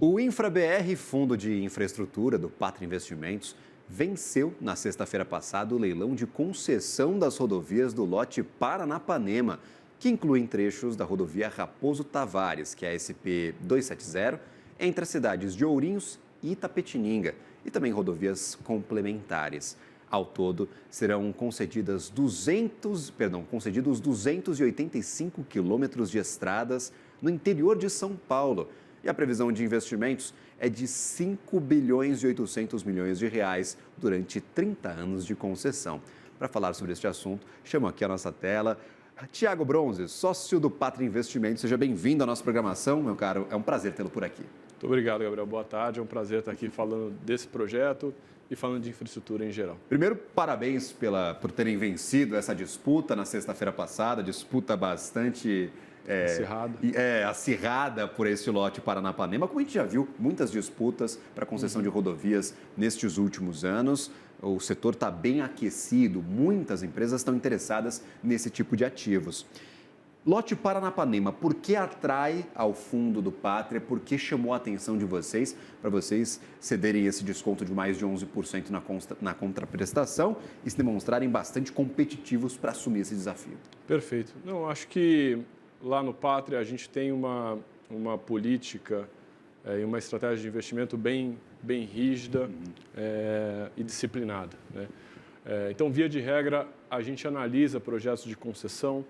O InfraBR, Fundo de Infraestrutura do Pátria Investimentos, venceu na sexta-feira passada o leilão de concessão das rodovias do lote Paranapanema, que incluem trechos da rodovia Raposo Tavares, que é a SP 270, entre as cidades de Ourinhos e Itapetininga, e também rodovias complementares. Ao todo, serão concedidos 285 quilômetros de estradas no interior de São Paulo. E a previsão de investimentos é de 5 bilhões e 800 milhões de reais durante 30 anos de concessão. Para falar sobre este assunto, chamo aqui a nossa tela Tiago Bronze, sócio do Pátria Investimentos. Seja bem-vindo à nossa programação, meu caro. É um prazer tê-lo por aqui. Muito obrigado, Gabriel. Boa tarde. É um prazer estar aqui falando desse projeto e falando de infraestrutura em geral. Primeiro, parabéns por terem vencido essa disputa na sexta-feira passada, disputa bastante acirrada por esse lote Paranapanema. Como a gente já viu, muitas disputas para concessão de rodovias nestes últimos anos. O setor está bem aquecido, muitas empresas estão interessadas nesse tipo de ativos. Lote Paranapanema, por que atrai ao fundo do Pátria? Por que chamou a atenção de vocês para vocês cederem esse desconto de mais de 11% na contraprestação e se demonstrarem bastante competitivos para assumir esse desafio? Perfeito. Não, acho que lá no Pátria a gente tem uma política e uma estratégia de investimento bem rígida e disciplinada, né? Então, via de regra, a gente analisa projetos de concessão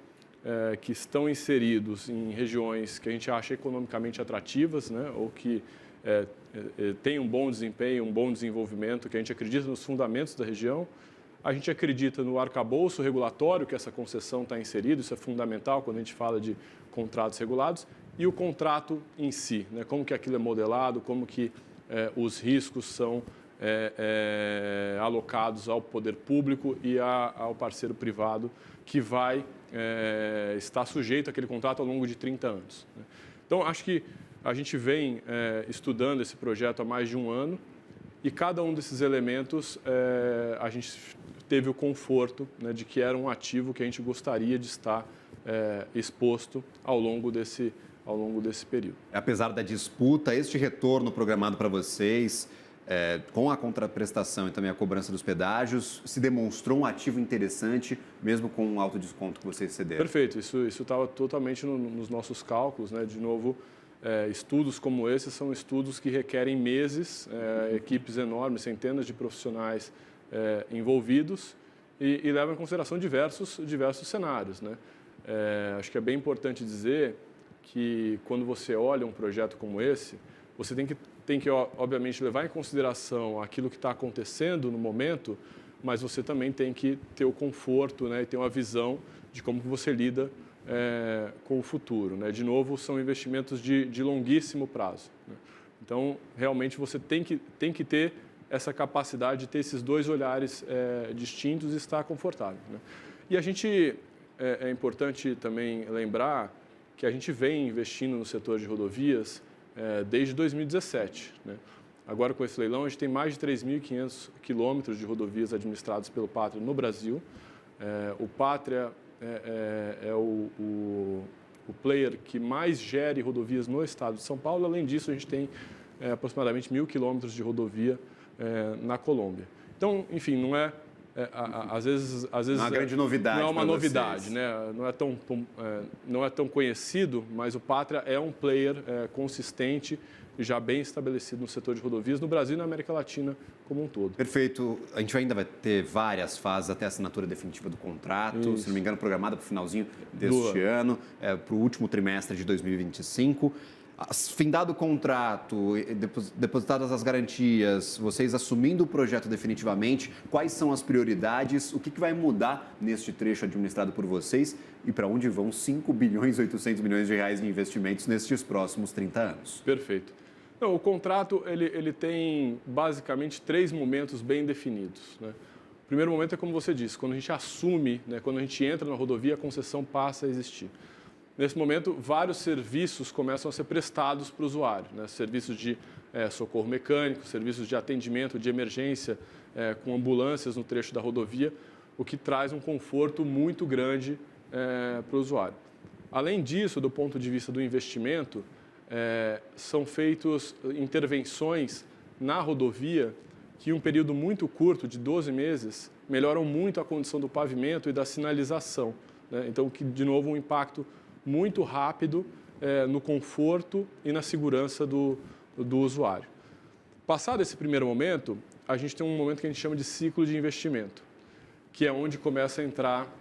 que estão inseridos em regiões que a gente acha economicamente atrativas, né? Ou que têm um bom desempenho, um bom desenvolvimento, que a gente acredita nos fundamentos da região. A gente acredita no arcabouço regulatório que essa concessão está inserida, isso é fundamental quando a gente fala de contratos regulados, e o contrato em si, né? Como que aquilo é modelado, como que os riscos são alocados ao poder público e ao parceiro privado que vai estar sujeito àquele contrato ao longo de 30 anos. Né? Então, acho que a gente vem estudando esse projeto há mais de um ano e cada um desses elementos a gente teve o conforto, né, de que era um ativo que a gente gostaria de estar exposto ao longo desse período. Apesar da disputa, este retorno programado para vocês, com a contraprestação e também a cobrança dos pedágios, se demonstrou um ativo interessante, mesmo com um alto desconto que vocês cederam? Perfeito, isso estava totalmente nos nossos cálculos, né? De novo, estudos como esse são estudos que requerem meses, equipes enormes, centenas de profissionais envolvidos e levam em consideração diversos cenários, né? Acho que é bem importante dizer que quando você olha um projeto como esse, você tem que obviamente levar em consideração aquilo que está acontecendo no momento, mas você também tem que ter o conforto, né, e ter uma visão de como que você lida com o futuro, né? De novo, são investimentos de longuíssimo prazo, né? Então, realmente, você tem que ter essa capacidade de ter esses dois olhares distintos e estar confortável, né? E a gente, é importante também lembrar que a gente vem investindo no setor de rodovias desde 2017, né? Agora, com esse leilão, a gente tem mais de 3.500 quilômetros de rodovias administradas pelo Pátria no Brasil. O Pátria é o player que mais gere rodovias no estado de São Paulo. Além disso, a gente tem aproximadamente 1.000 quilômetros de rodovia na Colômbia. Então, enfim, não é... às vezes não é uma grande novidade. Não é uma novidade, né? Não é tão conhecido, mas o Pátria é um player consistente e já bem estabelecido no setor de rodovias no Brasil e na América Latina como um todo. Perfeito. A gente ainda vai ter várias fases até a assinatura definitiva do contrato, isso. Se não me engano, programada para o finalzinho deste ano, para o último trimestre de 2025. Findado o contrato, depositadas as garantias, vocês assumindo o projeto definitivamente, quais são as prioridades, o que vai mudar neste trecho administrado por vocês e para onde vão 5 bilhões e 800 milhões de reais de investimentos nestes próximos 30 anos? Perfeito. Não, o contrato ele tem basicamente 3 momentos bem definidos, né? O primeiro momento é como você disse, quando a gente assume, né, quando a gente entra na rodovia, a concessão passa a existir. Nesse momento, vários serviços começam a ser prestados para o usuário, né? Serviços de socorro mecânico, serviços de atendimento de emergência com ambulâncias no trecho da rodovia, o que traz um conforto muito grande para o usuário. Além disso, do ponto de vista do investimento, são feitas intervenções na rodovia que, em um período muito curto, de 12 meses, melhoram muito a condição do pavimento e da sinalização, né? Então, que, de novo, um impacto muito rápido no conforto e na segurança do usuário. Passado esse primeiro momento, a gente tem um momento que a gente chama de ciclo de investimento, que é onde começa a entrar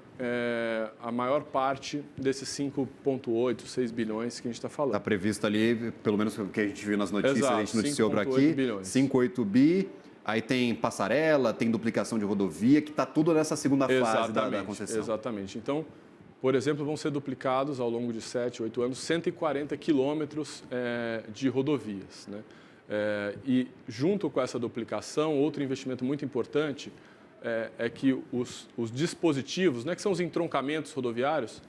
a maior parte desses 5,8, 6 bilhões que a gente está falando. Está previsto ali, pelo menos o que a gente viu nas notícias, Exato, a gente noticiou por aqui, 5,8 bi, aí tem passarela, tem duplicação de rodovia, que está tudo nessa segunda fase da concessão. Exatamente. Então, por exemplo, vão ser duplicados ao longo de 7, 8 anos, 140 quilômetros de rodovias, né? E junto com essa duplicação, outro investimento muito importante é que os dispositivos, né, que são os entroncamentos rodoviários,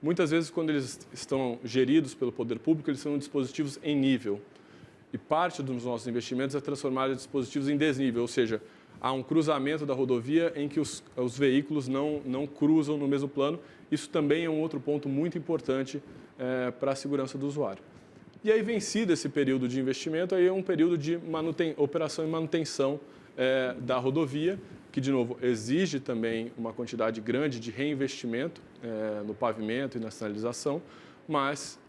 muitas vezes, quando eles estão geridos pelo poder público, eles são dispositivos em nível. E parte dos nossos investimentos é transformar os dispositivos em desnível, ou seja, há um cruzamento da rodovia em que os veículos não cruzam no mesmo plano. Isso também é um outro ponto muito importante para a segurança do usuário. E aí, vencido esse período de investimento, aí é um período de operação e manutenção da rodovia, que, de novo, exige também uma quantidade grande de reinvestimento no pavimento e na sinalização, mas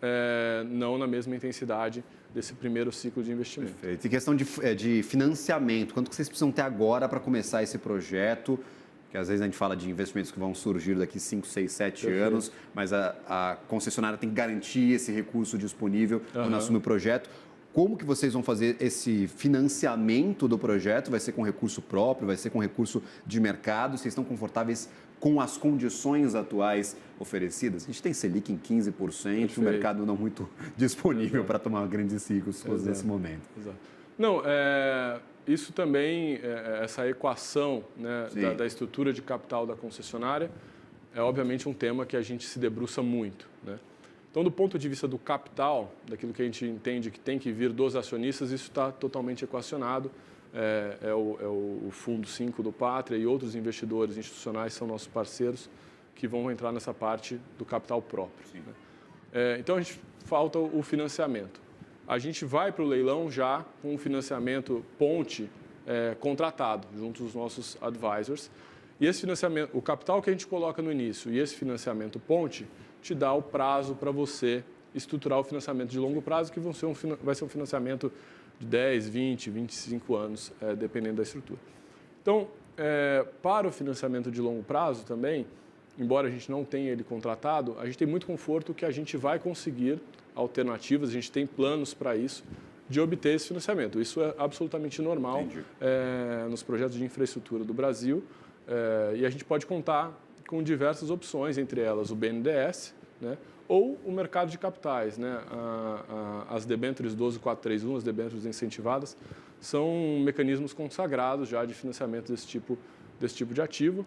não na mesma intensidade desse primeiro ciclo de investimento. Perfeito. E questão de financiamento, quanto que vocês precisam ter agora para começar esse projeto? Porque às vezes a gente fala de investimentos que vão surgir daqui 5, 6, 7 anos, mas a concessionária tem que garantir esse recurso disponível quando assume o projeto. Como que vocês vão fazer esse financiamento do projeto? Vai ser com recurso próprio? Vai ser com recurso de mercado? Vocês estão confortáveis com as condições atuais oferecidas? A gente tem Selic em 15%, Perfeito. O mercado não muito disponível para tomar grandes riscos nesse momento. Exato. Não, isso também, essa equação, né, da estrutura de capital da concessionária, é obviamente um tema que a gente se debruça muito, né? Então, do ponto de vista do capital, daquilo que a gente entende que tem que vir dos acionistas, isso está totalmente equacionado. O Fundo 5 do Pátria e outros investidores institucionais são nossos parceiros que vão entrar nessa parte do capital próprio, né? Então, a gente falta o financiamento. A gente vai para o leilão já com um financiamento ponte contratado junto aos nossos advisors. E esse financiamento, o capital que a gente coloca no início e esse financiamento ponte te dá o prazo para você estruturar o financiamento de longo prazo, que vai ser um financiamento de 10, 20, 25 anos, dependendo da estrutura. Então, para o financiamento de longo prazo também, embora a gente não tenha ele contratado, a gente tem muito conforto que a gente vai conseguir alternativas, a gente tem planos para isso, de obter esse financiamento. Isso é absolutamente normal nos projetos de infraestrutura do Brasil, e a gente pode contar com diversas opções, entre elas o BNDES, né, ou o mercado de capitais, né? As debêntures 12431, as debêntures incentivadas, são mecanismos consagrados já de financiamento desse tipo de ativo.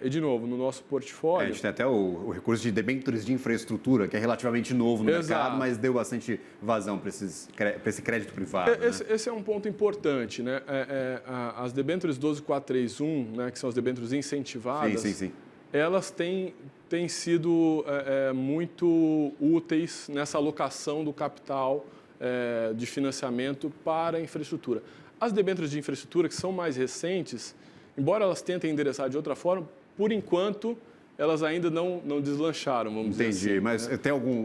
E, de novo, no nosso portfólio... A gente tem até o recurso de debêntures de infraestrutura, que é relativamente novo no mercado, mas deu bastante vazão para esse crédito privado. Esse é um ponto importante, né? As debêntures 12431, né, que são as debêntures incentivadas, sim. Elas têm sido muito úteis nessa alocação do capital de financiamento para a infraestrutura. As debêntures de infraestrutura, que são mais recentes, embora elas tentem endereçar de outra forma, por enquanto, elas ainda não deslancharam, vamos dizer assim. Entendi, mas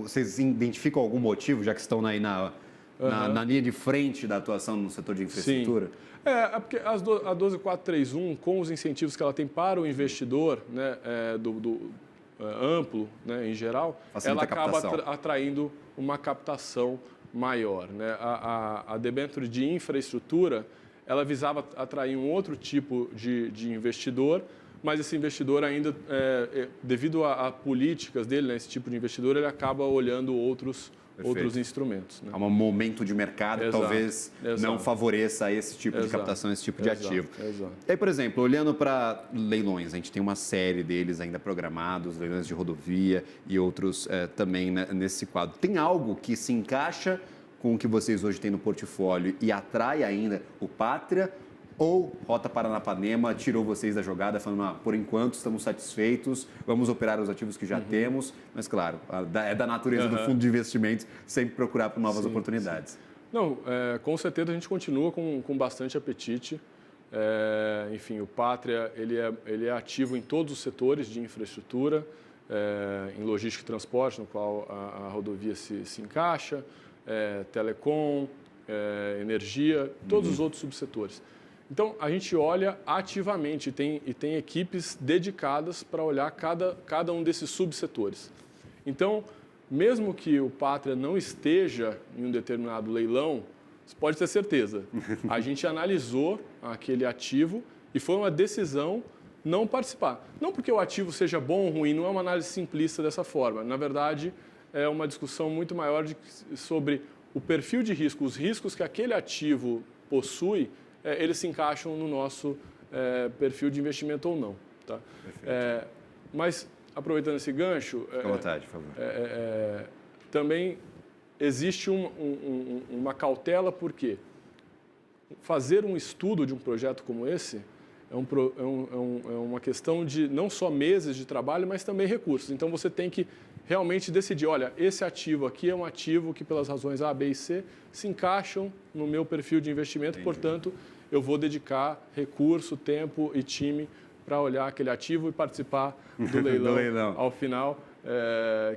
vocês identificam algum motivo, já que estão aí na linha de frente da atuação no setor de infraestrutura? Sim. Porque a 12431, com os incentivos que ela tem para o investidor, né, amplo, né, em geral, ela acaba atraindo uma captação maior, né? A debênture de infraestrutura, ela visava atrair um outro tipo de investidor, mas esse investidor ainda, devido a políticas dele, né, esse tipo de investidor, ele acaba olhando outros instrumentos, né? Há um momento de mercado que talvez não favoreça esse tipo de captação, esse tipo de ativo. Exato. E aí, por exemplo, olhando para leilões, a gente tem uma série deles ainda programados, leilões de rodovia e outros também, né, nesse quadro. Tem algo que se encaixa com o que vocês hoje têm no portfólio e atrai ainda o Pátria? ou Rota Paranapanema tirou vocês da jogada, falando, por enquanto estamos satisfeitos, vamos operar os ativos que já temos, mas claro, é da natureza do fundo de investimentos sempre procurar por novas oportunidades. Sim. Não, com certeza a gente continua com bastante apetite. Enfim, o Pátria ele é ativo em todos os setores de infraestrutura, em logística e transporte, no qual a rodovia se encaixa, telecom, energia, todos os outros subsetores. Então, a gente olha ativamente e tem equipes dedicadas para olhar cada um desses subsetores. Então, mesmo que o Pátria não esteja em um determinado leilão, você pode ter certeza, a gente analisou aquele ativo e foi uma decisão não participar. Não porque o ativo seja bom ou ruim, não é uma análise simplista dessa forma. Na verdade, é uma discussão muito maior sobre o perfil de risco, os riscos que aquele ativo possui, eles se encaixam no nosso perfil de investimento ou não. Tá? Mas, aproveitando esse gancho, à vontade, por favor. Também existe uma cautela, porque fazer um estudo de um projeto como esse é uma questão de não só meses de trabalho, mas também recursos. Então, você tem que realmente decidir, olha, esse ativo aqui é um ativo que, pelas razões A, B e C, se encaixam no meu perfil de investimento, portanto, eu vou dedicar recurso, tempo e time para olhar aquele ativo e participar do leilão, ao final,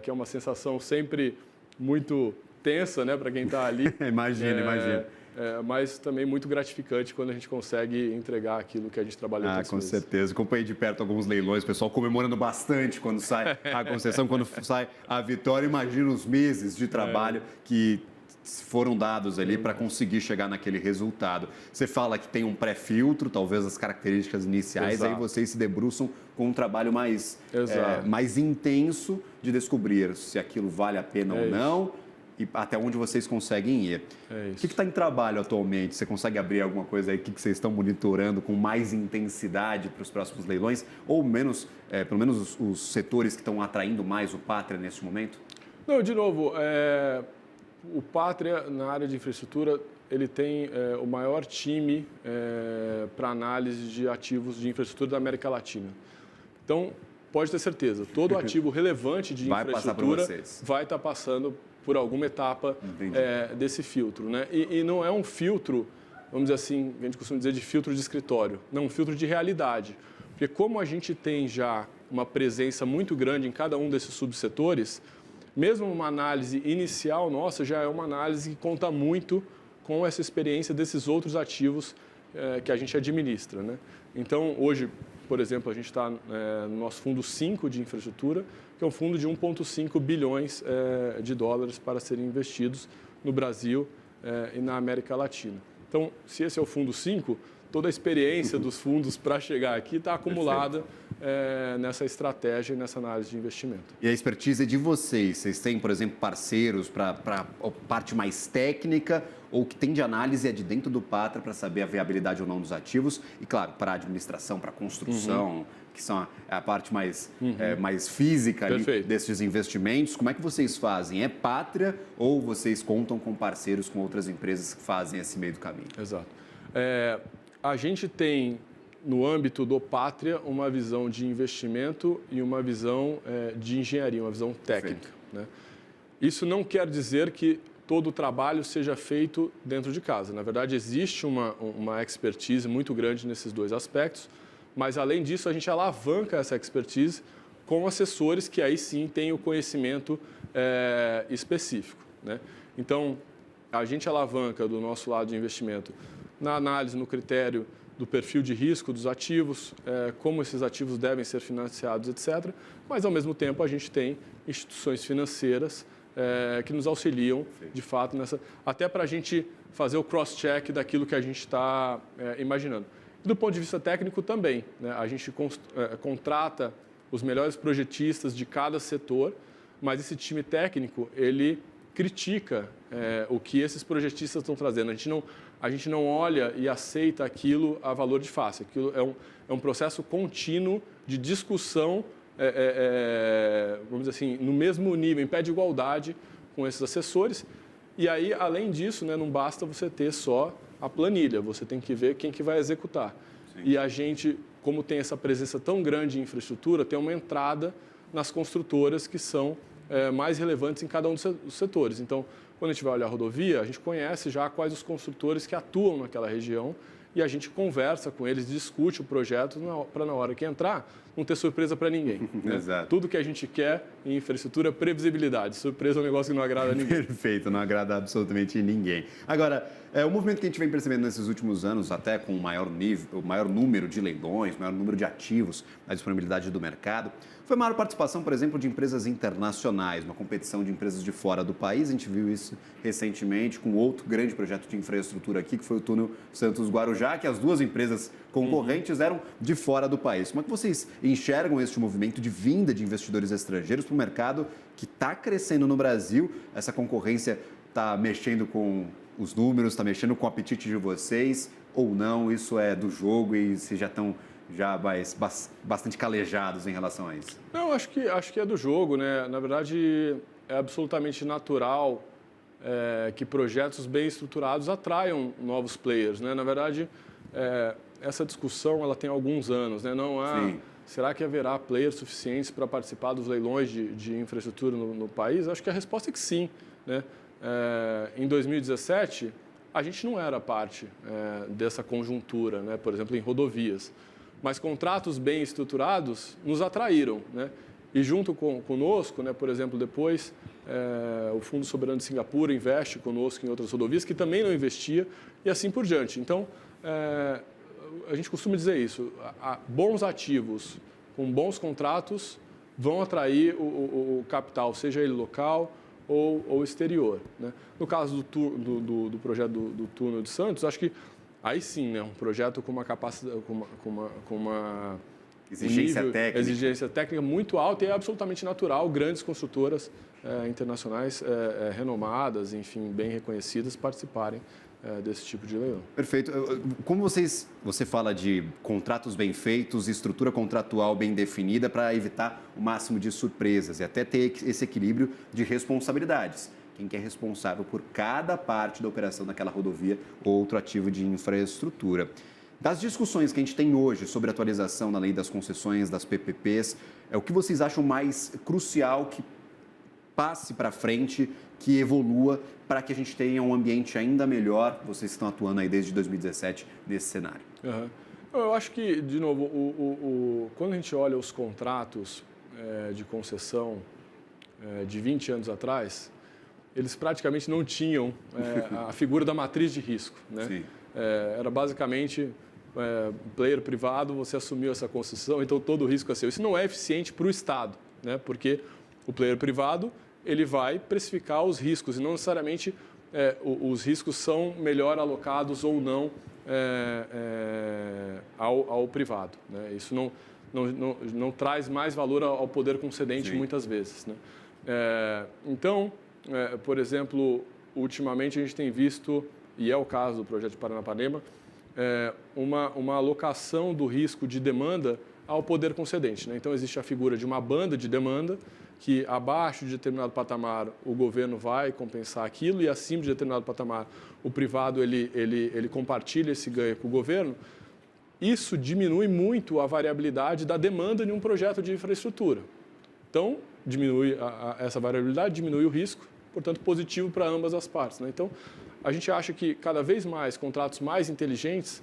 que é uma sensação sempre muito tensa, né, para quem está ali. Imagina. Mas também muito gratificante quando a gente consegue entregar aquilo que a gente trabalhou tantas com vezes. certeza. Acompanhei de perto alguns leilões, o pessoal comemorando bastante quando sai a concessão, quando sai a vitória. Imagina os meses de trabalho que foram dados ali para conseguir chegar naquele resultado. Você fala que tem um pré-filtro, talvez as características iniciais, Exato. aí vocês se debruçam com um trabalho mais intenso de descobrir se aquilo vale a pena ou não e até onde vocês conseguem ir. O que está em trabalho atualmente? Você consegue abrir alguma coisa aí? O que vocês estão monitorando com mais intensidade para os próximos leilões? Ou menos, pelo menos os setores que estão atraindo mais o Pátria nesse momento? Não, de novo, o Pátria, na área de infraestrutura, ele tem o maior time para análise de ativos de infraestrutura da América Latina. Então, pode ter certeza, todo ativo relevante de infraestrutura vai estar passando por alguma etapa desse filtro, né? E não é um filtro, vamos dizer assim, a gente costuma dizer de filtro de escritório, não, um filtro de realidade. Porque como a gente tem já uma presença muito grande em cada um desses subsetores, mesmo uma análise inicial nossa já é uma análise que conta muito com essa experiência desses outros ativos que a gente administra, né? Então, hoje, por exemplo, a gente está no nosso fundo 5 de infraestrutura, que é um fundo de 1,5 bilhões de dólares para serem investidos no Brasil e na América Latina. Então, se esse é o fundo 5, toda a experiência dos fundos para chegar aqui está acumulada nessa estratégia e nessa análise de investimento. E a expertise é de vocês? Vocês têm, por exemplo, parceiros para a parte mais técnica ou que tem de análise é de dentro do Pátria para saber a viabilidade ou não dos ativos? E, claro, para a administração, para a construção, que são a parte mais física ali desses investimentos. Como é que vocês fazem? É Pátria ou vocês contam com parceiros, com outras empresas que fazem esse meio do caminho? Exato. A gente tem, no âmbito do Pátria, uma visão de investimento e uma visão de engenharia, uma visão técnica, né? Isso não quer dizer que todo o trabalho seja feito dentro de casa. Na verdade, existe uma expertise muito grande nesses dois aspectos, mas, além disso, a gente alavanca essa expertise com assessores que aí sim têm o conhecimento específico, né? Então, a gente alavanca do nosso lado de investimento na análise, no critério do perfil de risco dos ativos, como esses ativos devem ser financiados, etc. Mas, ao mesmo tempo, a gente tem instituições financeiras que nos auxiliam, de fato, até para a gente fazer o cross-check daquilo que a gente está imaginando. E do ponto de vista técnico também, né? A gente contrata os melhores projetistas de cada setor, mas esse time técnico, ele critica o que esses projetistas estão trazendo. A gente não olha e aceita aquilo a valor de face. Aquilo é um processo contínuo de discussão, vamos dizer assim, no mesmo nível, em pé de igualdade com esses assessores. E aí, além disso, né, não basta você ter só a planilha, você tem que ver quem que vai executar. Sim. E a gente, como tem essa presença tão grande em infraestrutura, tem uma entrada nas construtoras que são mais relevantes em cada um dos setores. Então, quando a gente vai olhar a rodovia, a gente conhece já quais os construtores que atuam naquela região e a gente conversa com eles, discute o projeto para na hora que entrar não ter surpresa para ninguém. Né? Exato. Tudo que a gente quer em infraestrutura é previsibilidade. Surpresa é um negócio que não agrada a ninguém. Perfeito, não agrada absolutamente ninguém. Agora, o movimento que a gente vem percebendo nesses últimos anos, até com o maior número de leilões, o maior número de ativos, a disponibilidade do mercado, foi a maior participação, por exemplo, de empresas internacionais, uma competição de empresas de fora do país. A gente viu isso recentemente com outro grande projeto de infraestrutura aqui, que foi o túnel Santos-Guarujá, que as duas empresas concorrentes eram de fora do país. Como é que vocês enxergam este movimento de vinda de investidores estrangeiros para o mercado que está crescendo no Brasil? Essa concorrência está mexendo com os números, está mexendo com o apetite de vocês ou não? Isso é do jogo e vocês já estão bastante calejados em relação a isso? Não, acho que é do jogo, né? Na verdade, é absolutamente natural que projetos bem estruturados atraiam novos players, né? Na verdade, essa discussão ela tem alguns anos, né? Não há... Sim. Será que haverá players suficientes para participar dos leilões de infraestrutura no país? Acho que a resposta é que sim, né? Em 2017, a gente não era parte dessa conjuntura, né? Por exemplo, em rodovias. Mas contratos bem estruturados nos atraíram, né? E junto conosco, né, por exemplo, depois o Fundo Soberano de Singapura investe conosco em outras rodovias que também não investia e assim por diante. Então, a gente costuma dizer isso, bons ativos com bons contratos vão atrair o capital, seja ele local ou exterior, né? No caso do projeto do túnel de Santos, acho que aí sim, né, um projeto com uma capacidade, com uma exigência técnica muito alta e é absolutamente natural grandes construtoras internacionais renomadas, enfim, bem reconhecidas participarem desse tipo de leilão. Perfeito. Como você fala de contratos bem feitos, estrutura contratual bem definida para evitar o máximo de surpresas e até ter esse equilíbrio de responsabilidades. Quem que é responsável por cada parte da operação daquela rodovia ou outro ativo de infraestrutura. Das discussões que a gente tem hoje sobre a atualização na lei das concessões, das PPPs, o que vocês acham mais crucial que passe para frente, que evolua para que a gente tenha um ambiente ainda melhor? Vocês estão atuando aí desde 2017 nesse cenário. Uhum. Eu acho que, de novo, quando a gente olha os contratos de concessão de 20 anos atrás, eles praticamente não tinham a figura da matriz de risco, né? Sim. Era basicamente player privado, você assumiu essa concessão, então todo o risco é seu. Isso não é eficiente para o Estado, né? Porque o player privado ele vai precificar os riscos e não necessariamente os riscos são melhor alocados ou não ao privado, né? Isso não traz mais valor ao poder concedente. Sim. Muitas vezes, né? Então, por exemplo, ultimamente a gente tem visto, e é o caso do projeto de Paranapanema, uma alocação do risco de demanda ao poder concedente, né? Então, existe a figura de uma banda de demanda que, abaixo de determinado patamar, o governo vai compensar aquilo e, acima de determinado patamar, o privado ele compartilha esse ganho com o governo. Isso diminui muito a variabilidade da demanda de um projeto de infraestrutura. Então, diminui essa variabilidade, diminui o risco, portanto, positivo para ambas as partes, né? Então, a gente acha que cada vez mais contratos mais inteligentes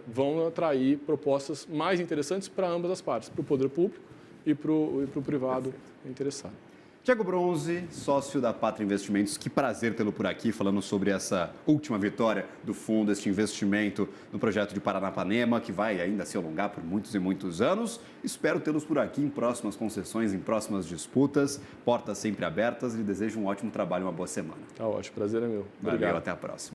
vão atrair propostas mais interessantes para ambas as partes, para o poder público e para o privado interessado. Tiago Bronze, sócio da Pátria Investimentos, que prazer tê-lo por aqui, falando sobre essa última vitória do fundo, este investimento no projeto de Paranapanema, que vai ainda se alongar por muitos e muitos anos. Espero tê-los por aqui em próximas concessões, em próximas disputas, portas sempre abertas. Lhe desejo um ótimo trabalho, uma boa semana. Tá ótimo, prazer é meu. Obrigado. Valeu, até a próxima.